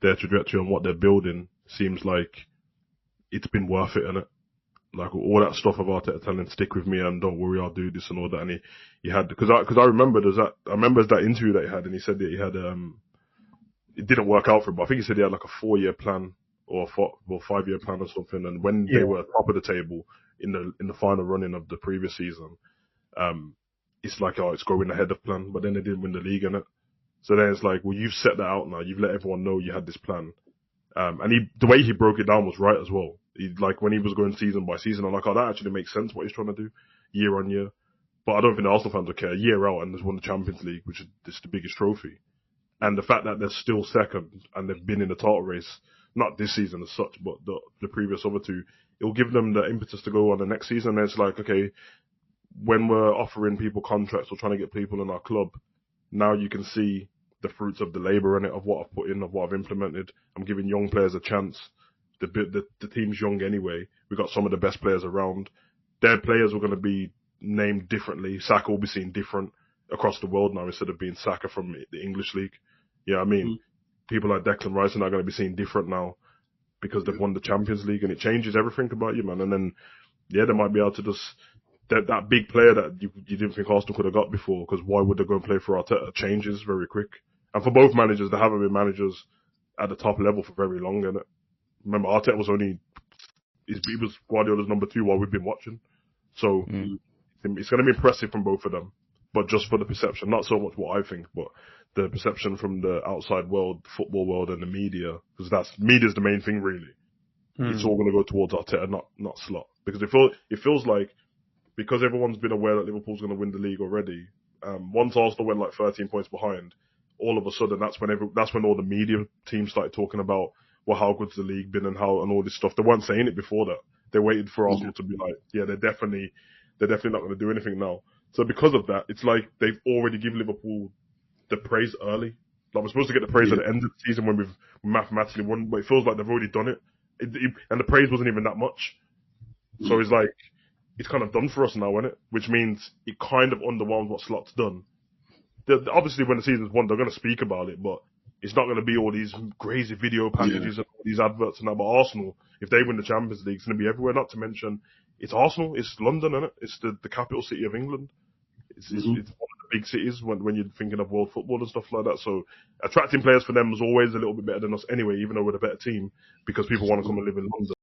their trajectory and what they're building seems like it's been worth it, innit? Like all that stuff of Arteta telling stick with me and don't worry, I'll do this and all that. And he had, because I remember that interview that he had, and he said that he had, it didn't work out for him, but I think he said he had like a 4-year plan or 5-year plan or something. And when they were top of the table in the final running of the previous season, it's like, oh, it's going ahead of plan, but then they didn't win the league, innit? So then it's like, well, you've set that out now. You've let everyone know you had this plan. And the way he broke it down was right as well. Like when he was going season by season, I'm like, oh, that actually makes sense what he's trying to do year on year. But I don't think the Arsenal fans will care. A year out and they've won the Champions League, which is the biggest trophy. And the fact that they're still second and they've been in the title race, not this season as such, but the previous other two, it will give them the impetus to go on the next season. And it's like, okay, when we're offering people contracts or trying to get people in our club, now you can see the fruits of the labour in it, of what I've put in, of what I've implemented. I'm giving young players a chance. The team's young anyway. We've got some of the best players around. Their players are going to be named differently. Saka will be seen different across the world now instead of being Saka from the English league. Yeah, I mean, people like Declan Rice are now going to be seen different now because they've won the Champions League, and it changes everything about you, man. And then, yeah, they might be able to just, that big player that you didn't think Arsenal could have got before, because why would they go and play for Arteta? Changes very quick. And for both managers, they haven't been managers at the top level for very long, innit? Remember, Arteta was he was Guardiola's number 2 while we've been watching. So it's going to be impressive from both of them, but just for the perception, not so much what I think, but the perception from the outside world, football world, and the media, because media's the main thing, really. It's all going to go towards Arteta, not Slot, because it feels like, because everyone's been aware that Liverpool's going to win the league already. Once Arsenal went like 13 points behind, all of a sudden that's when all the media teams started talking about, well, how good's the league been and all this stuff. They weren't saying it before that. They waited for Arsenal to be like, yeah, they're definitely not going to do anything now. So because of that, it's like they've already given Liverpool the praise early. Like we're supposed to get the praise at the end of the season when we've mathematically won, but it feels like they've already done it. And the praise wasn't even that much. So it's like, it's kind of done for us now, isn't it? Which means it kind of underwhelms what Slot's done. Obviously, when the season's won, they're going to speak about it, but it's not going to be all these crazy video packages and all these adverts and that. But Arsenal, if they win the Champions League, it's going to be everywhere. Not to mention, it's Arsenal, it's London, isn't it? It's the capital city of England. It's one of the big cities when you're thinking of world football and stuff like that. So attracting players for them was always a little bit better than us anyway, even though we're a better team, because people want to come and live in London.